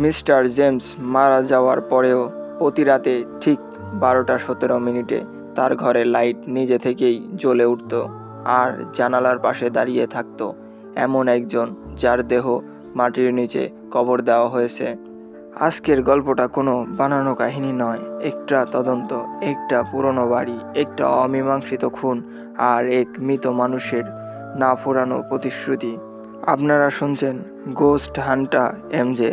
Mister James মারা যাওয়ার পরেও প্রতি রাতে ঠিক 12:17 তার ঘরের লাইট নিজে থেকেই জ্বলে উঠত আর জানালার পাশে দাঁড়িয়ে থাকত এমন একজন যার দেহ মাটির নিচে কবর দেওয়া হয়েছে। আজকের গল্পটা কোনো বানানো কাহিনী নয়, একটা তদন্ত, একটা পুরনো বাড়ি, একটা অমীমাংসিত খুন আর এক মৃত মানুষের না ফুরানো প্রতিশ্রুতি। আপনারা শুনছেন গোস্ট হান্টার এমজে।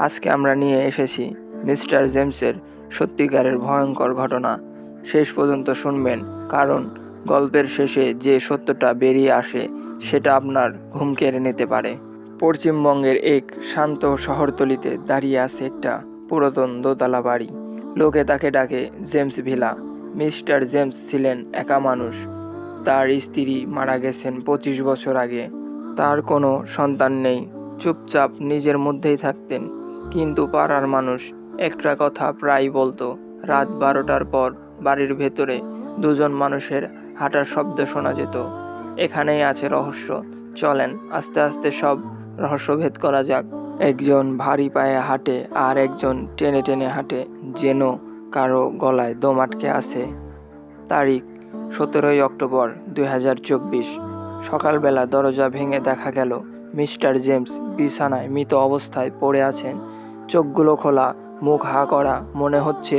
আজকে আমরা নিয়ে এসেছি মিস্টার জেমসের সত্যিকারের ভয়ঙ্কর ঘটনা। শেষ পর্যন্ত শুনবেন, কারণ গল্পের শেষে যে সত্যটা বেরিয়ে আসে সেটা আপনার ঘুম কেড়ে নিতে পারে। পশ্চিমবঙ্গের এক শান্ত শহরতলিতে দাঁড়িয়ে আছে একটা পুরাতন দোতলা বাড়ি। লোকে তাকে ডাকে জেমস ভিলা। মিস্টার জেমস ছিলেন একা মানুষ। তার স্ত্রী মারা গেছেন 25 বছর আগে। তার কোনো সন্তান নেই। চুপচাপ নিজের মধ্যেই থাকতেন। কিন্তু পাড়ার মানুষ একটা কথা প্রায় বলতো, রাত 12টার পর বাড়ির ভেতরে দুজন মানুষের হাঁটার শব্দ শোনা যেত। এখানেই আছে রহস্য। চলেন আস্তে আস্তে সব রহস্যভেদ করা যাক। একজন ভারী পায়ে হাঁটে আর একজন টেনে টেনে হাঁটে, যেন কারো গলায় দম আটকে আছে। তারিখ 17 অক্টোবর 2024। সকালবেলা দরজা ভেঙে দেখা গেল মিস্টার জেমস বিছানায় মৃত অবস্থায় পড়ে আছেন। চোখগুলো খোলা, মুখ হা করা, মনে হচ্ছে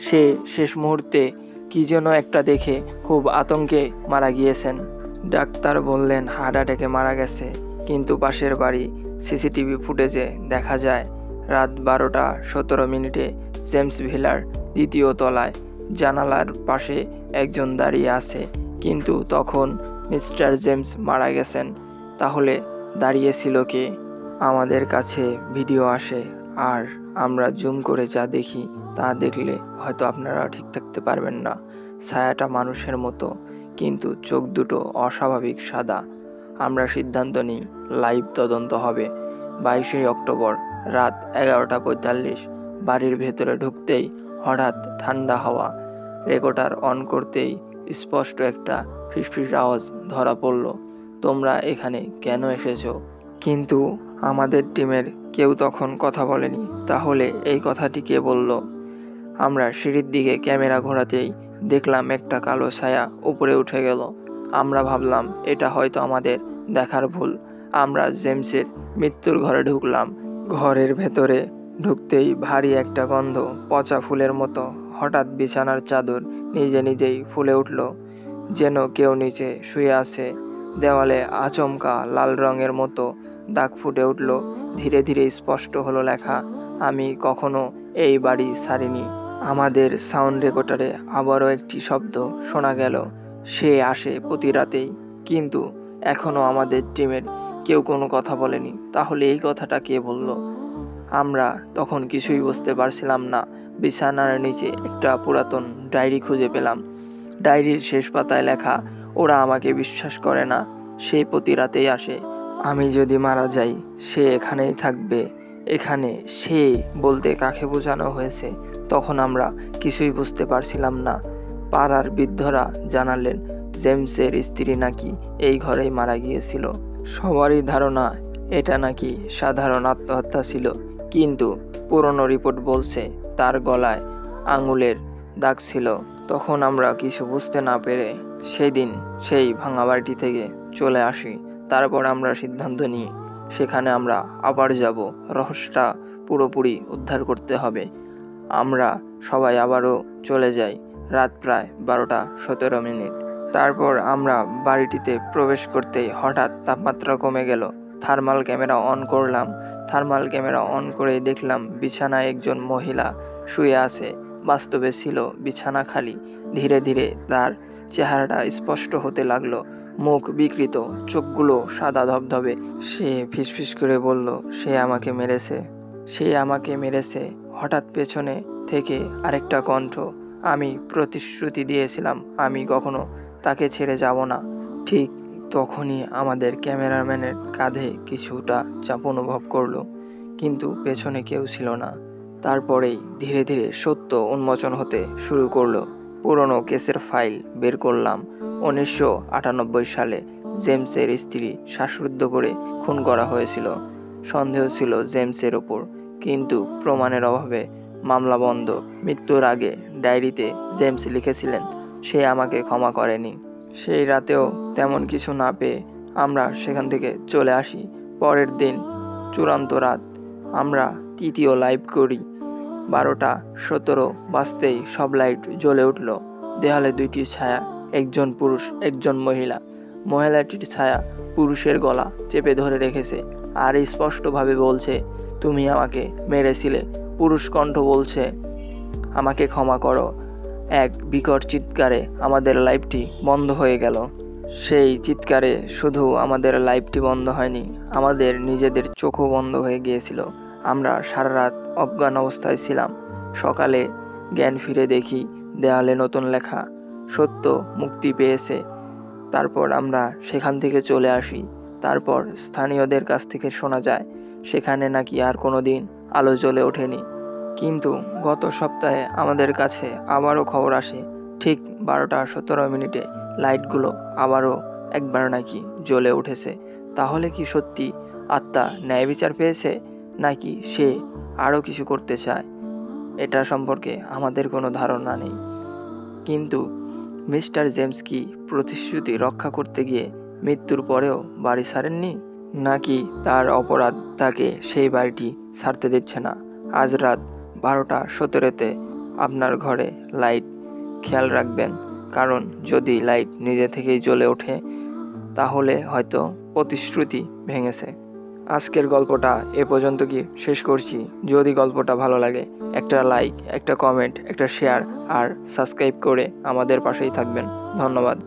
সে শেষ মুহূর্তে কি যেন একটা দেখে খুব আতঙ্কে মারা গিয়েছেন। ডাক্তার বললেন হার্ট অ্যাটাকে মারা গেছে, কিন্তু পাশের বাড়ি সিসিটিভি ফুটেজে দেখা যায় রাত 12:17 জেমস ভিলার দ্বিতীয় তলায় জানালার পাশে একজন দাঁড়িয়ে আছে। কিন্তু তখন মিস্টার জেমস মারা গেছেন। তাহলে দাঁড়িয়ে ছিল কে? আমাদের কাছে ভিডিও আসে আর আমরা জুম করে যা দেখি তা দেখলে হয়তো আপনারা ঠিক থাকতে পারবেন না। ছায়াটা মানুষের মতো, কিন্তু চোখ দুটো অস্বাভাবিক সাদা। আমরা সিদ্ধান্ত নিই লাইভ তদন্ত হবে। 22 অক্টোবর রাত 11:45। বাড়ির ভেতরে ঢুকতেই হঠাৎ ঠান্ডা হাওয়া। রেকর্ডার অন করতেই স্পষ্ট একটা ফিসফিস আওয়াজ ধরা পড়ল, তোমরা এখানে কেন এসেছো? কিন্তু আমাদের টিমের কেউ তখন কথা বলেনি। তাহলে এই কথাটি কে বলল? আমরা সিঁড়ির দিকে ক্যামেরা ঘোরাতেই দেখলাম একটা কালো ছায়া উপরে উঠে গেল। আমরা ভাবলাম এটা হয়তো আমাদের দেখার ভুল। আমরা জেমসের মৃত্যুর ঘরে ঢুকলাম। ঘরের ভেতরে ঢুকতেই ভারী একটা গন্ধ, পচা ফুলের মতো। হঠাৎ বিছানার চাদর নিজে নিজেই ফুলে উঠল, যেন কেউ নিচে শুয়ে আছে। দেওয়ালে আচমকা লাল রঙের মতো দাগ ফুটে উঠল। ধীরে ধীরে স্পষ্ট হলো লেখা, আমি কখনো এই বাড়ি ছাড়িনি। আমাদের সাউন্ড রেকর্ডারে আবারও একটি শব্দ শোনা গেল, সে আসে প্রতি রাতেই। কিন্তু এখনো আমাদের টিমের কেউ কোনো কথা বলেনি। তাহলে এই কথাটা কে বলল? আমরা তখন কিছুই বুঝতে পারছিলাম না। বিছানার নিচে একটা পুরাতন ডায়েরি খুঁজে পেলাম। ডায়েরির শেষ পাতায় লেখা, ওরা আমাকে বিশ্বাস করে না, সে প্রতি রাতেই আসে। আমি যদি মারা যাই সে এখানেই থাকবে। এখানে সে বলতে কাকে বোঝানো হয়েছে তখন আমরা কিছুই বুঝতে পারছিলাম না। পাড়ার বৃদ্ধরা জানালেন জেমসের স্ত্রী নাকি এই ঘরেই মারা গিয়েছিল। সবারই ধারণা এটা নাকি সাধারণ আত্মহত্যা ছিল, কিন্তু পুরনো রিপোর্ট বলছে তার গলায় আঙুলের দাগ ছিল। তখন আমরা কিছু বুঝতে না পেরে সেদিন সেই ভাঙা বাড়িটি থেকে চলে আসি। তারপর আমরা সিদ্ধান্ত নিই সেখানে আমরা আবার যাব। রহস্যটা পুরোপুরি উদ্ধার করতে হবে। আমরা সবাই আবারও চলে যাই। রাত প্রায় 12:17। তারপর আমরা বাড়িটিতে প্রবেশ করতেই হঠাৎ তাপমাত্রা কমে গেল। থার্মাল ক্যামেরা অন করলাম। থার্মাল ক্যামেরা অন করে দেখলাম বিছানায় একজন মহিলা শুয়ে আছে। বাস্তবে ছিল বিছানা খালি। ধীরে ধীরে তার চেহারাটা স্পষ্ট হতে লাগলো, মুখ বিকৃত, চোখগুলো সাদা ধবধবে। সে ফিসফিস করে বলল, সে আমাকে মেরেছে, সে আমাকে মেরেছে। হঠাৎ পেছনে থেকে আরেকটা কণ্ঠ, আমি প্রতিশ্রুতি দিয়েছিলাম আমি কখনো তাকে ছেড়ে যাব না। ঠিক তখনই আমাদের ক্যামেরাম্যানের কাঁধে কিছুটা চাপ অনুভব করলো, কিন্তু পেছনে কেউ ছিল না। তারপরেই ধীরে ধীরে সত্য উন্মোচন হতে শুরু করলো। পুরনো কেসের ফাইল বের করলাম। 1998 সালে জেমসের স্ত্রী শ্বাসরুদ্ধ করে খুন করা হয়েছিল। সন্দেহ ছিল জেমসের ওপর, কিন্তু প্রমাণের অভাবে মামলা বন্ধ। মৃত্যুর আগে ডায়েরিতে জেমস লিখেছিলেন সে আমাকে ক্ষমা করেনি। সেই রাতেও তেমন কিছু না পেয়ে আমরা সেখান থেকে চলে আসি। পরের দিন চূড়ান্ত রাত, আমরা তৃতীয় লাইভ করি। 12:17 বাজতেই সব লাইট জ্বলে উঠল। দেয়ালে দুইটি ছায়া, একজন পুরুষ একজন মহিলা। মহিলাটির ছায়া পুরুষের গলা চেপে ধরে রেখেছে আর স্পষ্টভাবে বলছে, তুমি আমাকে মেরেছিলে। পুরুষ কণ্ঠ বলছে, আমাকে ক্ষমা করো। এক বিকট চিৎকারে আমাদের লাইভটি বন্ধ হয়ে গেল। সেই চিৎকারে শুধু আমাদের লাইভটি বন্ধ হয়নি, আমাদের নিজেদের চোখও বন্ধ হয়ে গিয়েছিল। আমরা সারা রাত অজ্ঞান অবস্থায় ছিলাম। সকালে জ্ঞান ফিরে দেখি দেয়ালে নতুন লেখা, সত্য মুক্তি পেয়েছে। তারপর আমরা সেখান থেকে চলে আসি। তারপর স্থানীয়দের কাছ থেকে শোনা যায় সেখানে নাকি আর কোনো দিন আলো জ্বলে ওঠেনি। কিন্তু গত সপ্তাহে আমাদের কাছে আবারও খবর আসে ঠিক 12:17 লাইটগুলো আবারও একবার নাকি জ্বলে উঠেছে। তাহলে কি সত্যি আত্মা ন্যায় বিচার পেয়েছে, নাকি সে আরও কিছু করতে চায়? এটা সম্পর্কে আমাদের কোনো ধারণা নেই। কিন্তু মিস্টার জেমস কি প্রতিশ্রুতি রক্ষা করতে গিয়ে মৃত্যুর পরেও বাড়ি ছাড়েননি, নাকি তার অপরাধ তাকে সেই বাড়িটি ছাড়তে দিচ্ছে না? আজ রাত 12:17 আপনার ঘরে লাইট খেয়াল রাখবেন, কারণ যদি লাইট নিজে থেকেই জ্বলে ওঠে তাহলে হয়তো প্রতিশ্রুতি ভেঙেছে। আজকের গল্পটা এ পর্যন্ত কি শেষ করছি। যদি গল্পটা ভালো লাগে একটা লাইক, একটা কমেন্ট, একটা শেয়ার আর সাবস্ক্রাইব করে আমাদের পাশেই থাকবেন। ধন্যবাদ।